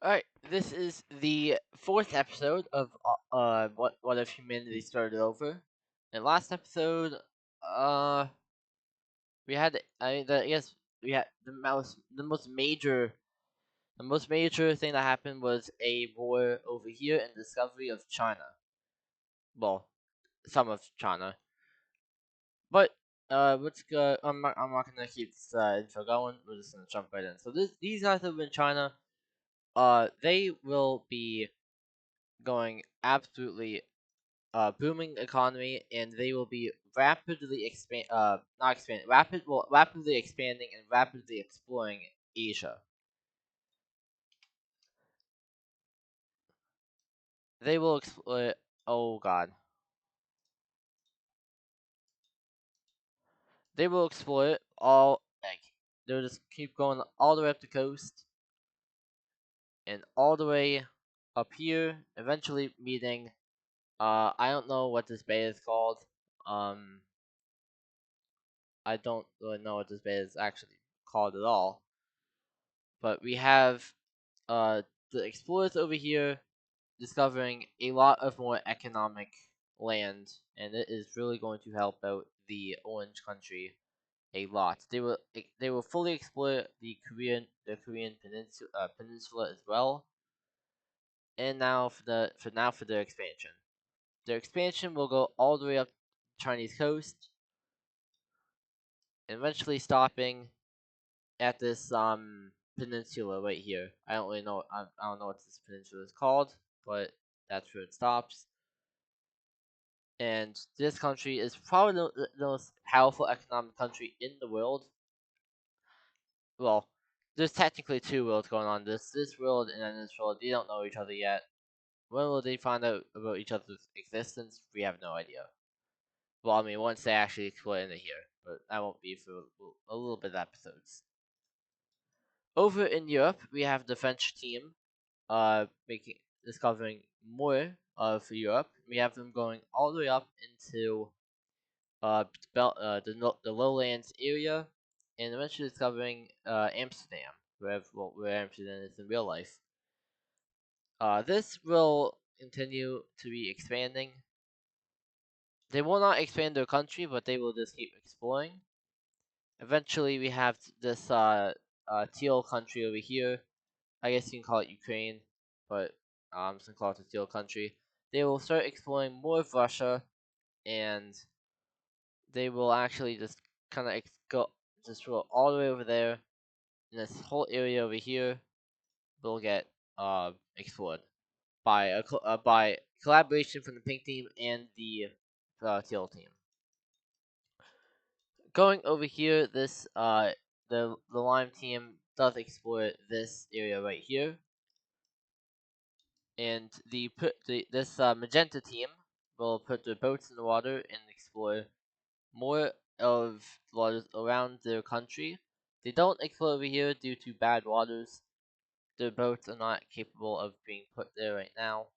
Alright, this is the fourth episode of what if humanity started over. In last episode, uh we had I guess we had the most major thing that happened was a war over here and discovery of China. Well, some of China. But let's go. I'm not gonna keep this intro going. We're just gonna jump right in. So these guys have been China. They will be going absolutely booming economy, and they will be rapidly not expand, rapidly expanding and rapidly exploring Asia. They will explore. Oh God, they will explore it all. Like they'll just keep going all the way up the coast and all the way up here. Eventually meeting. I don't know what this bay is called. Um, I don't really know what this bay is actually called at all. But we have uh the explorers over here discovering a lot of more economic land, and it is really going to help out the Orange Country a lot. They will fully explore the Korean peninsula as well. And now for their expansion. Their expansion will go all the way up the Chinese coast, and eventually stopping at this peninsula right here. I don't really know. I don't know what this peninsula is called, but that's where it stops. And this country is probably the most powerful economic country in the world. Well, there's technically two worlds going on. This world and then this world. They don't know each other yet. When will they find out about each other's existence? We have no idea. Well, I mean, once they actually explore into here, but that won't be for a little bit of episodes. Over in Europe, we have the French team, making discovering more of Europe. We have them going all the way up into the lowlands area, and eventually discovering Amsterdam, where Amsterdam is in real life. This will continue to be expanding. They will not expand their country, but they will just keep exploring. Eventually, we have this teal country over here. I guess you can call it Ukraine, but I'm just gonna call it the teal country. They will start exploring more of Russia, and they will actually just kind of go just roll all the way over there, and this whole area over here will get explored by by collaboration from the pink team and the teal team. Going over here, this the lime team does explore this area right here, and this magenta team will put their boats in the water and explore more of the waters around their country. They don't explore over here due to bad waters. Their boats are not capable of being put there right now.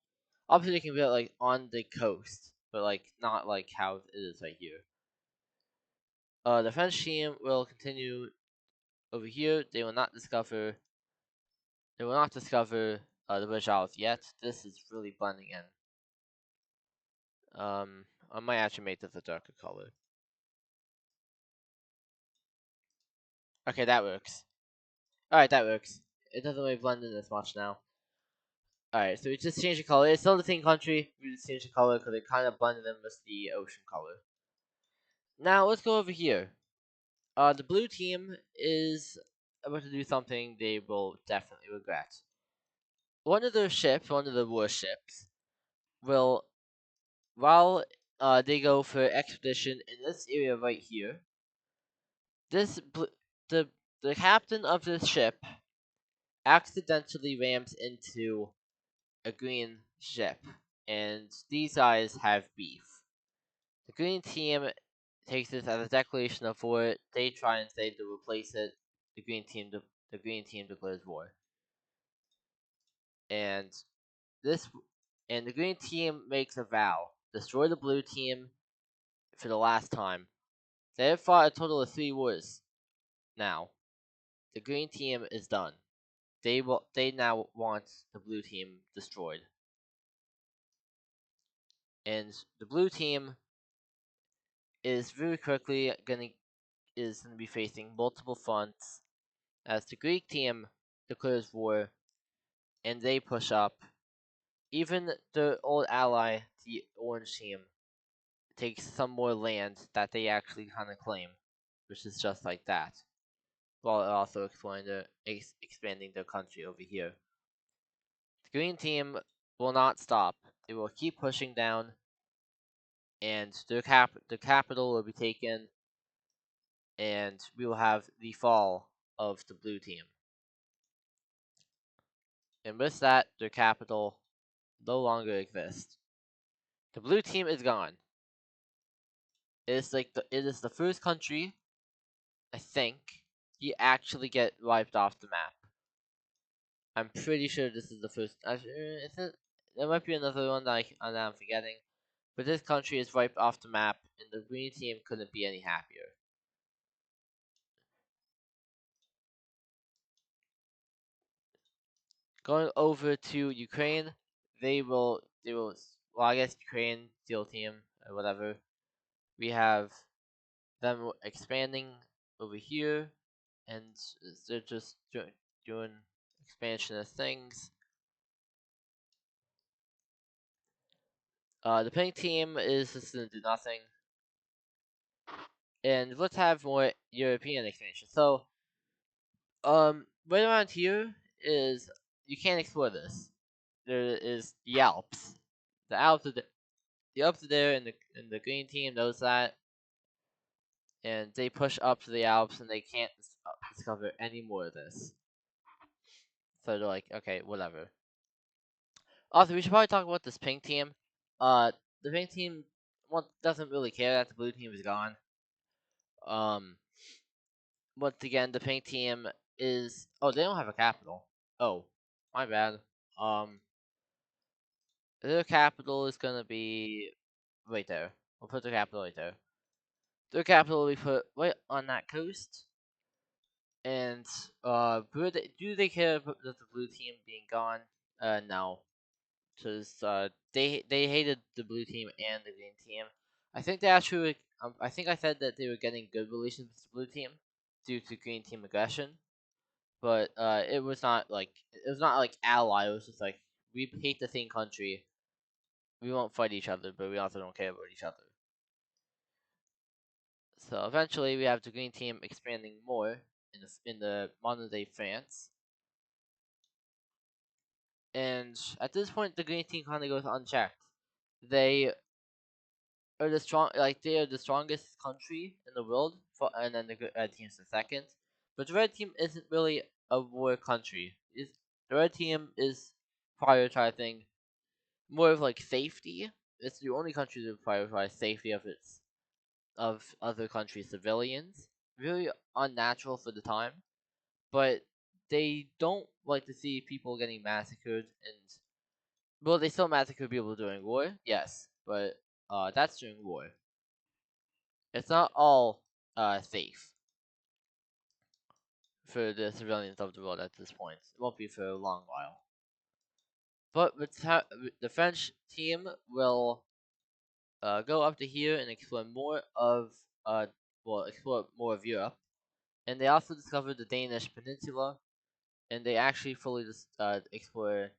Obviously, they can be like on the coast, but like not like how it is right here. The French team will continue over here. They will not discover. They will not discover the British Isles yet. This is really blending in. I might actually make this a darker color. Okay, that works. Alright, that works. It doesn't really blend in as much now. Alright, so we just changed the color. It's still the same country. We just changed the color because it kind of blended in with the ocean color. Now, let's go over here. The blue team is about to do something they will definitely regret. One of their ships, one of the warships, will, while they go for expedition in this area right here, this the the captain of this ship accidentally rams into a green ship, and these guys have beef. The green team takes this as a declaration of war. They try and say to replace it. The green team declares war, and this and the green team makes a vow: destroy the blue team for the last time. They have fought a total of 3 wars now. The green team is done. They now want the blue team destroyed, and the blue team is very quickly gonna be facing multiple fronts as the Greek team declares war and they push up. Even the old ally, the orange team, takes some more land that they actually kind of claim, which is just like that, while also expanding their country over here. The green team will not stop. They will keep pushing down, and the capital will be taken, and we will have the fall of the blue team. And with that, their capital no longer exists. The blue team is gone. It is the first country, I think, you actually get wiped off the map. I'm pretty sure this is the first. Is it? There might be another one that I'm forgetting, but this country is wiped off the map, and the green team couldn't be any happier. Going over to Ukraine, they will. Well, I guess Ukraine Steel Team or whatever. We have them expanding over here, and they're just doing expansionist things. The pink team is just gonna do nothing, and let's have more European expansion. So, right around here is you can't explore this. There is the Alps. The Alps are the Alps are there, and the green team knows that, and they push up to the Alps, and they can't discover any more of this. So they're like, okay, whatever. Also, we should probably talk about this pink team. The pink team doesn't really care that the blue team is gone. Um, Once again, the pink team is. Oh, they don't have a capital. Oh, my bad. Um, their capital is gonna be right there. We'll put the capital right there. Their capital will be put right on that coast. And do they care about the blue team being gone? No, because they hated the blue team and the green team. I think they actually. I think I said that they were getting good relations with the blue team due to green team aggression, but it was not like ally. It was just like we hate the same country. We won't fight each other, but we also don't care about each other. So eventually, we have the green team expanding more in the modern day France. And at this point, the green team kind of goes unchecked. They they are the strongest country in the world, and then the red team's the second. But the red team isn't really a war country. The red team is prioritizing more of like safety. It's the only country to prioritize safety of other countries' civilians. Really unnatural for the time, but they don't like to see people getting massacred and well, they still massacre people during war, yes, but that's during war. It's not all safe for the civilians of the world at this point. It won't be for a long while. But the French team will go up to here and explore more of explore more of Europe, and they also discovered the Danish peninsula, and they actually fully explore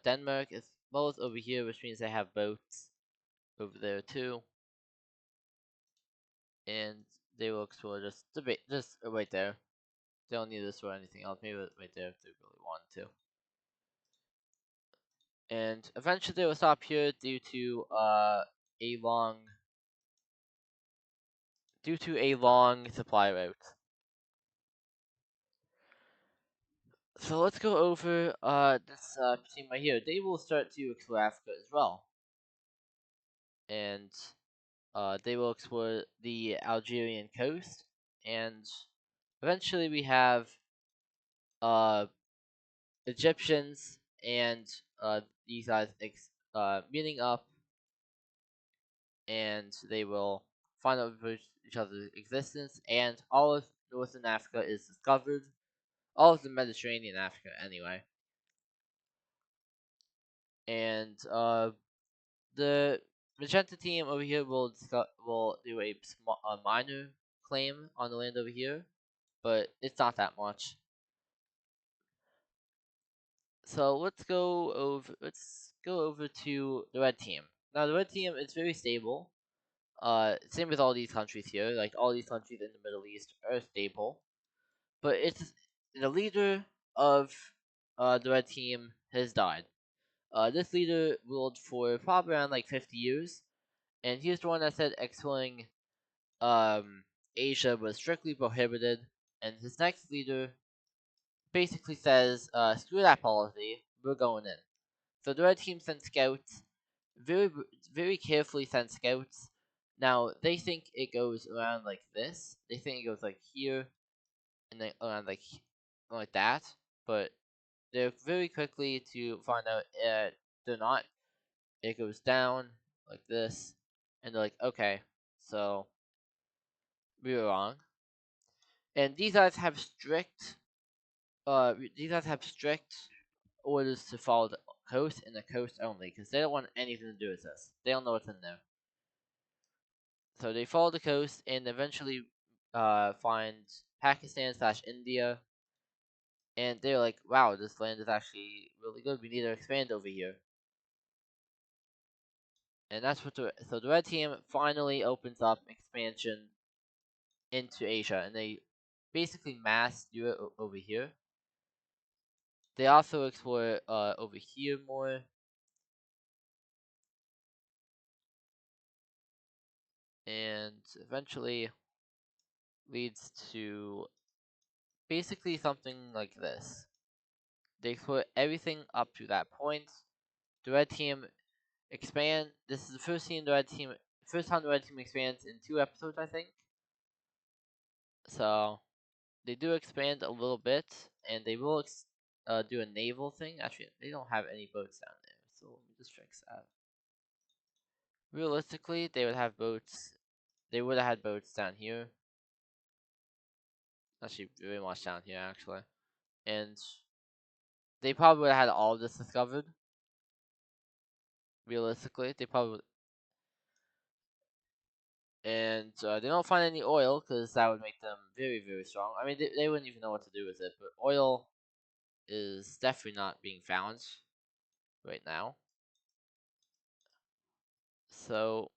Denmark as well as over here, which means they have boats over there too. And they will explore just right there. They don't need this for anything else. Maybe right there if they really want to. And eventually they will stop here a long due to a long supply route. So let's go over this team right here. They will start to explore Africa as well, and they will explore the Algerian coast, and eventually we have uh Egyptians and these guys meeting up, and they will find out about each other's existence, and all of Northern Africa is discovered. all of the Mediterranean Africa anyway. And the magenta team over here will do a minor claim on the land over here, but it's not that much. So let's go over to the red team. Now the red team is very stable. Same with all these countries here. Like all these countries in the Middle East are stable, but it's the leader of the red team has died. This leader ruled for probably around like 50 years, and he was the one that said exploring Asia was strictly prohibited. And his next leader basically says, "Screw that policy. We're going in." So the red team sent scouts, very very carefully sent scouts. Now they think it goes around like this. They think it goes like here, and then around like that. But they're very quickly to find out they're not. It goes down like this, and they're like, okay, so we were wrong. And these guys have strict orders to follow the coast and the coast only, because they don't want anything to do with this. They don't know what's in there. So they follow the coast and eventually find Pakistan slash India, and they're like, wow, this land is actually really good. We need to expand over here. And that's what so the red team finally opens up expansion into Asia, and they basically mass do it over here. They also explore over here more, and eventually leads to basically something like this. They explore everything up to that point. The red team expand. This is the first time the red team expands in 2 episodes, I think. So they do expand a little bit, and they will do a naval thing. Actually, they don't have any boats down there, so let me just fix that. Realistically, they would have boats. They would have had boats down here. Actually, very much down here, actually. And they probably would have had all of this discovered. Realistically, they probably and they don't find any oil because that would make them very very strong. I mean, they wouldn't even know what to do with it. But oil is definitely not being found right now. So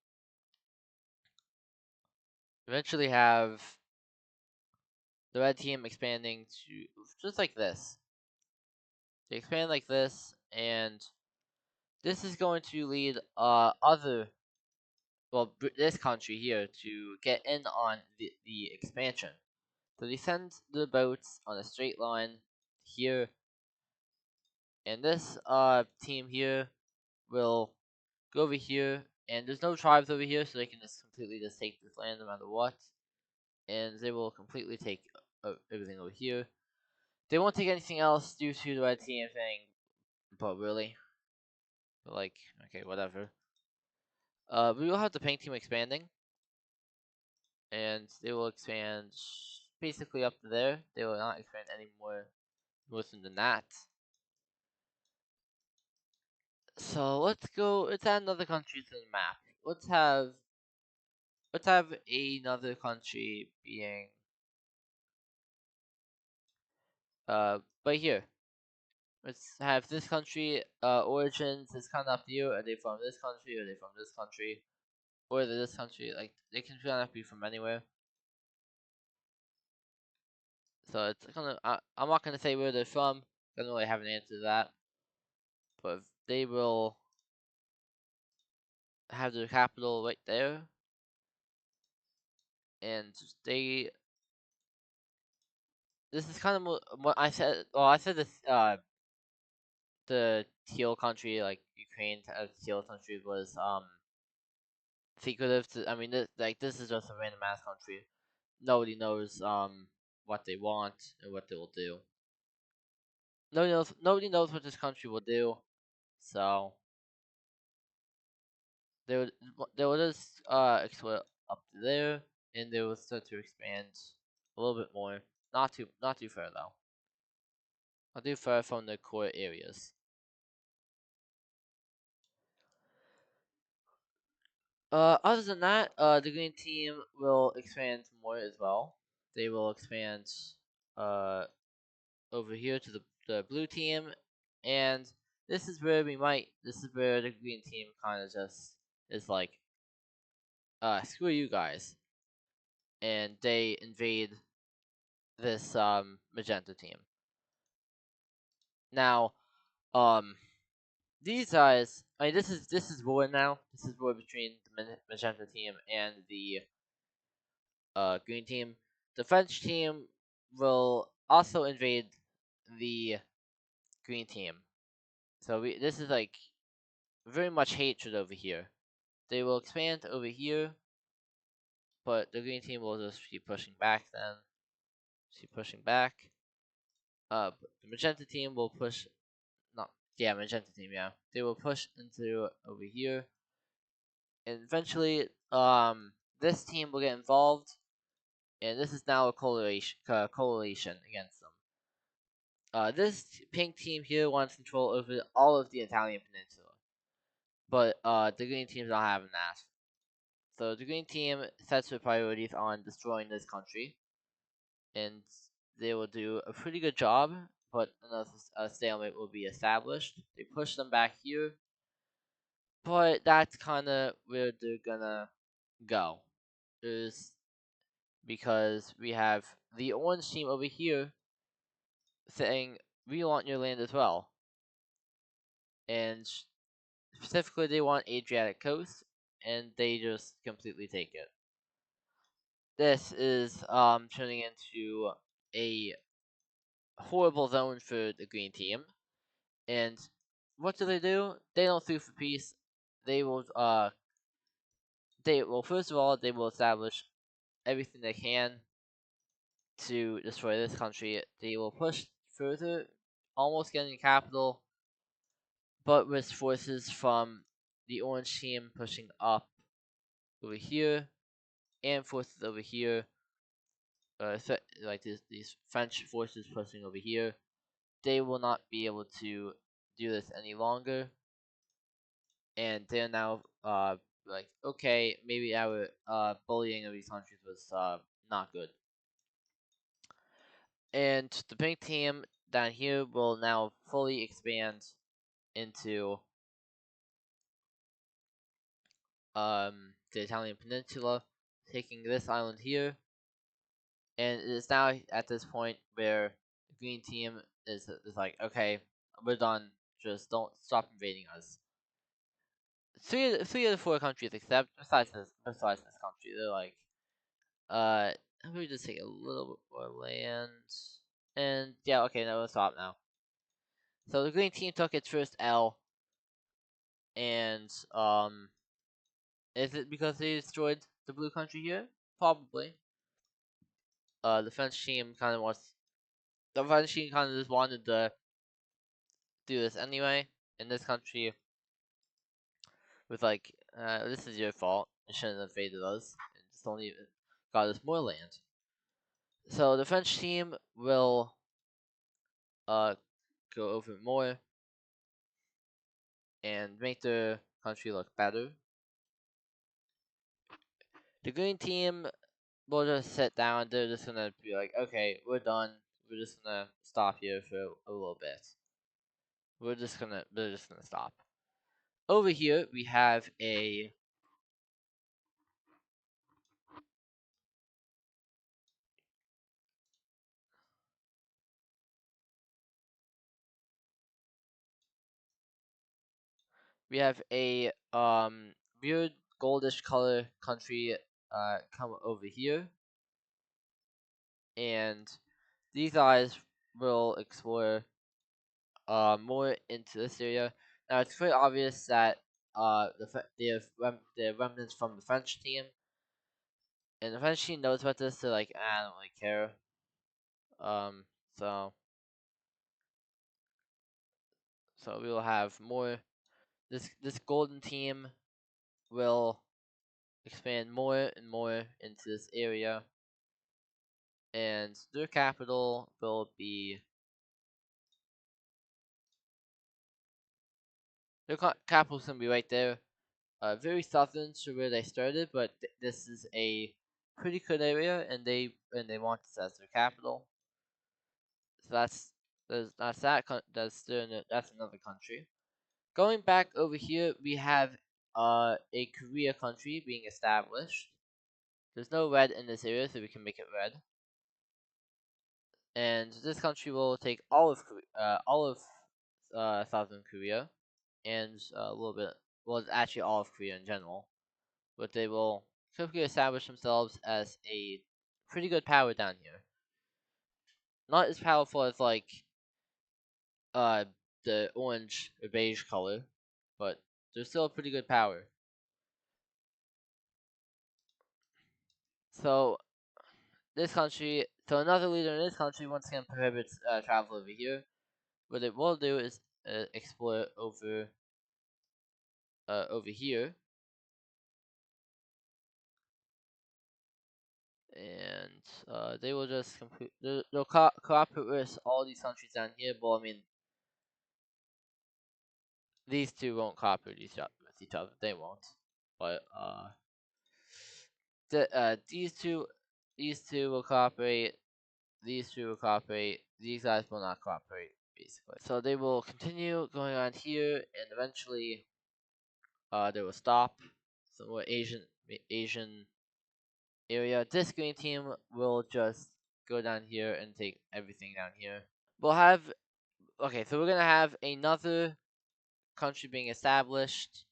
eventually have the red team expanding to just like this. They expand like this, and this is going to lead this country here to get in on the expansion. So they send the boats on a straight line here, and this team here will go over here, and there's no tribes over here, so they can just completely just take this land no matter what, and they will completely take everything over here. They won't take anything else due to the red team thing, but really, like, okay, whatever. We will have the pink team expanding, and they will expand basically up to there. They will not expand any more north than that. So let's add another country to the map. Let's have another country being right here. Let's have this country origins is kind of up to you. Are they from this country? Are they from this country? Or are they this country? Like they can kind of be from anywhere. So it's kind of I'm not gonna say where they're from. Don't really have an answer to that. But they will have their capital right there, and they. This is kind of what I said. Well, I said this. The teal country, like Ukraine, as teal country was secretive. I mean, this is just a random ass country. Nobody knows what they want and what they will do. Nobody knows what this country will do. So they will just explore up to there, and they will start to expand a little bit more. Not too far though. I'll do far from the core areas. Other than that, the green team will expand more as well. They will expand uh over here to the blue team, and this is where this is where the green team kind of just is like, screw you guys, and they invade this magenta team. Now, um, these guys, I mean, this is war now. This is war between the magenta team and the green team. The French team will also invade the green team. So this is like very much hatred over here. They will expand over here, but the green team will just keep pushing back then. Keep pushing back. But the magenta team will push. No, yeah, magenta team. Yeah, they will push into over here, and eventually, this team will get involved, and this is now a coalition against them. This pink team here wants control over all of the Italian peninsula, but the green team's not having that. So the green team sets their priorities on destroying this country, and they will do a pretty good job. But another stalemate will be established. They push them back here, but that's kind of where they're gonna go. Is because we have the orange team over here saying we want your land as well, and specifically they want Adriatic coast, and they just completely take it. This is turning into a horrible zone for the green team. And what do? They don't sue for peace. They will first of all they will establish everything they can to destroy this country. They will push further, almost getting the capital, but with forces from the orange team pushing up over here and forces over here, like these French forces pushing over here, they will not be able to do this any longer, and they're now like, okay, maybe our bullying of these countries was not good. And the pink team down here will now fully expand into the Italian peninsula, taking this island here. And it is now at this point where the green team is like, okay, we're done. Just don't stop invading us. Three of the four countries, except besides this country, they're like, let me just take a little bit more land. And yeah, okay, now we'll stop now. So the green team took its first L, and is it because they destroyed the blue country here? Probably. The French team kind of wants. The French team kind of just wanted to do this anyway. In this country, with like, this is your fault. You shouldn't have invaded us. And just only got us more land. So the French team will uh go over more and make their country look better. The green team will just sit down. They're just gonna be like, okay, we're done. We're just gonna stop here for a little bit. They're just gonna stop. Over here we have a weird goldish color country come over here, and these guys will explore more into this area. Now it's quite obvious that the remnants from the French team, and the French team knows about this. So like, I don't really care. Um, so we will have more. This golden team will expand more and more into this area, and their capital will be Their capital's gonna be right there. Very southern to where they started, but this is a pretty good area, and they want this as their capital. So that's that. That's another country. Going back over here, we have a Korea country being established. There's no red in this area, so we can make it red. And this country will take all of Southern Korea, and a little bit, well, it's actually all of Korea in general. But they will quickly establish themselves as a pretty good power down here. Not as powerful as like uh the orange or beige color, but they're still a pretty good power. So another leader in this country once again prohibits travel over here. What it will do is explore over here, and they will just they'll cooperate with all these countries down here. Well, I mean, these two won't cooperate with each other. They won't. But these two will cooperate. These two will cooperate. These guys will not cooperate, basically. So they will continue going on here, and eventually, they will stop. Some more Asian area. This green team will just go down here and take everything down here. We'll have okay. So we're gonna have another country being established.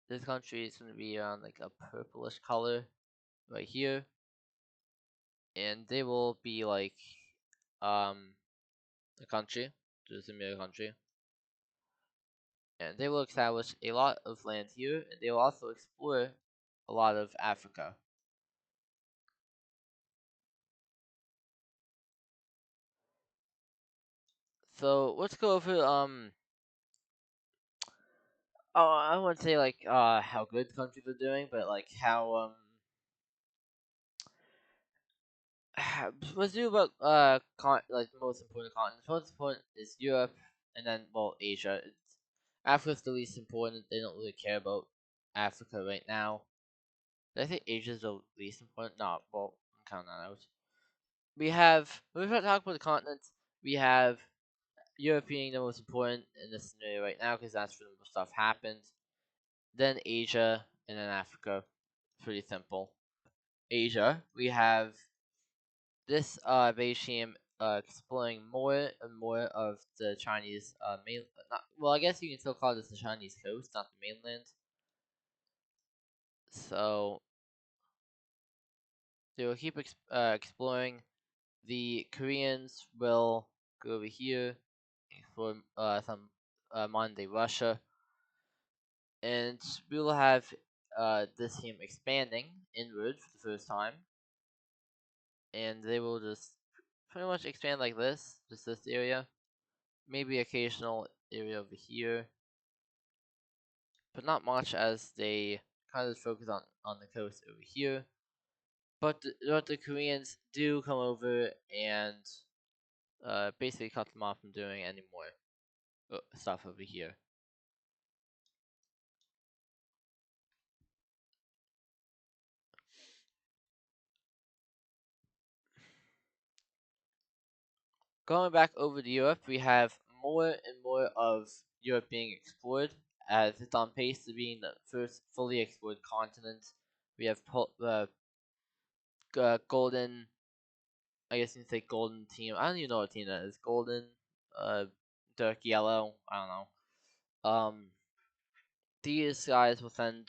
This country is gonna be around like a purplish color right here, and they will be like um a country. Just a country. And they will establish a lot of land here, and they will also explore a lot of Africa. So let's go over I wouldn't say like how good countries are doing, but like how let's do about like the most important continents. Most important is Europe, and then well Asia. Africa's the least important. They don't really care about Africa right now. Did I think Asia's the least important? No, well I'm counting that out. We're going to talk about the continents. We have Europe being the most important in this scenario right now because that's where the most stuff happens. Then Asia, and then Africa. Pretty simple. Asia, we have this regime exploring more and more of the Chinese well, I guess you can still call this the Chinese coast, not the mainland. So they will keep exploring. The Koreans will go over here, explore some modern day Russia, and we will have this team expanding inward for the first time, and they will just pretty much expand like this, just this area, maybe occasional area over here, but not much as they kind of focus on the coast over here. But the Koreans do come over and basically cut them off from doing any more stuff over here. Going back over to Europe, we have more and more of Europe being explored, as it's on pace to being the first fully explored continent. We have golden, I guess you can say golden team. I don't even know what team that is. Golden, uh, dark yellow. I don't know. These guys will send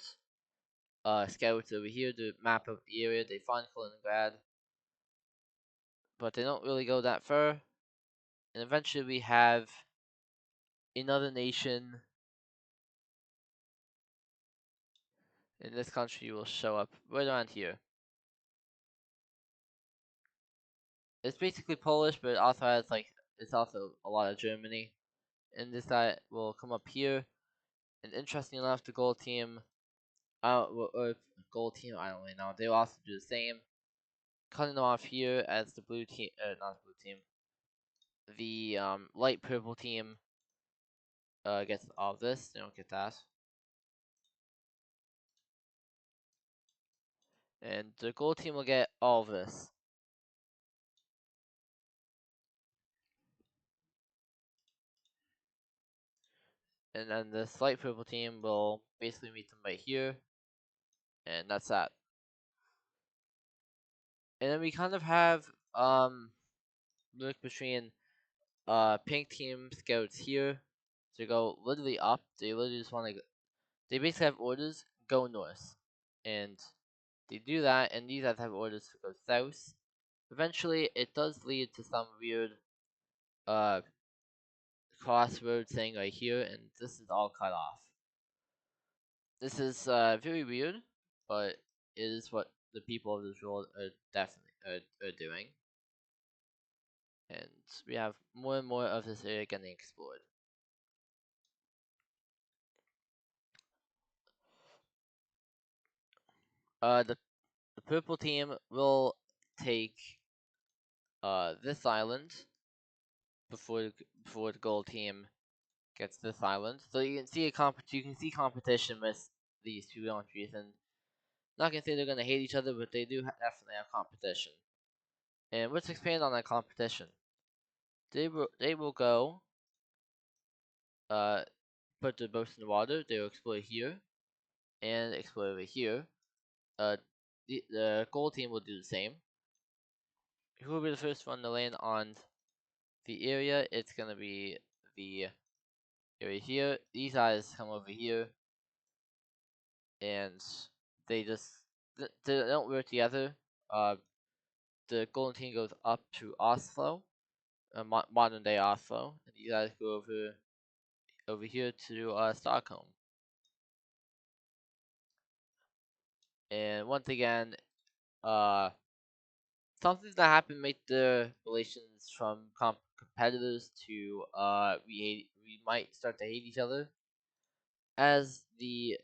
scouts over here to map out the area. They find Kaliningrad, but they don't really go that far. And eventually, we have another nation in this country will show up right around here. It's basically Polish, but it also has like it's also a lot of Germany. And this guy will come up here. And interesting enough, the gold team, or gold team, I don't really know. They will also do the same, cutting them off here as the blue team, not the blue team, the light purple team gets all of this. They don't get that. And the gold team will get all of this. And then the light purple team will basically meet them right here. And that's that. And then we kind of have look between pink team scouts here to go literally up. They literally just want to. They basically have orders go north, and they do that. And these guys have orders to go south. Eventually, it does lead to some weird uh crossroad thing right here, and this is all cut off. This is very weird, but it is what the people of this world are definitely are doing. And we have more and more of this area getting explored. The purple team will take this island before the gold team gets this island. So you can see competition with these two countries, and not gonna say they're gonna hate each other, but they do definitely have competition. And let's expand on that competition. They will go put their boats in the water. They will explore here and explore over here. Uh, the gold team will do the same. Who will be the first one to land on the area? It's gonna be the area here. These guys come over here, and they just they don't work together. The golden team goes up to Oslo, modern day Oslo, and these guys go over here to Stockholm. And once again, uh, something that happened made the relations from competitors to we might start to hate each other as the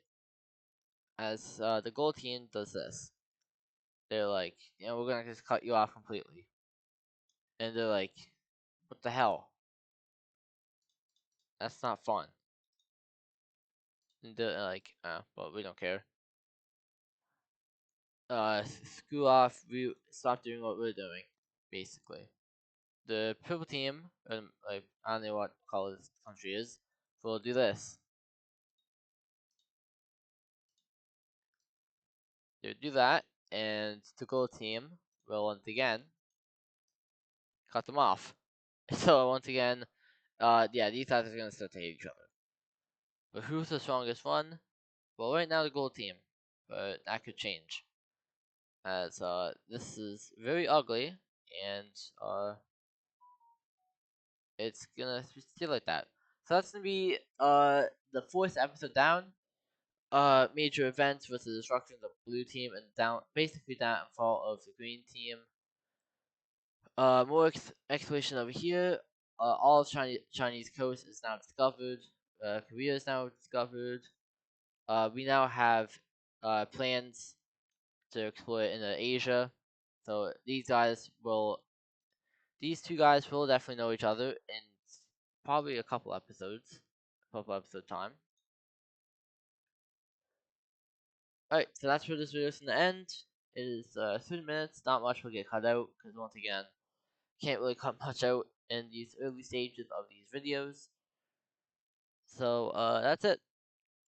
gold team does this. They're like, we're gonna just cut you off completely, and they're like, what the hell? That's not fun. And they're like, well, we don't care. Screw off. We stop doing what we're doing, basically. The purple team, like I don't know what color this country is, will do this. They would do that, and the gold team will once again cut them off. So once again, yeah, these guys are gonna start to hate each other. But who's the strongest one? Well, right now the gold team, but that could change. As this is very ugly, and it's gonna stay like that. So that's gonna be the fourth episode down. Major events with the destruction of the blue team and basically downfall of the green team. More exploration over here. All of Chinese coast is now discovered. Korea is now discovered. We now have plans to explore into Asia. So these two guys will definitely know each other in probably a couple episodes, time. Alright, so that's where this video is going to end. It is 30 minutes, not much will get cut out, because once again, can't really cut much out in these early stages of these videos. So, that's it.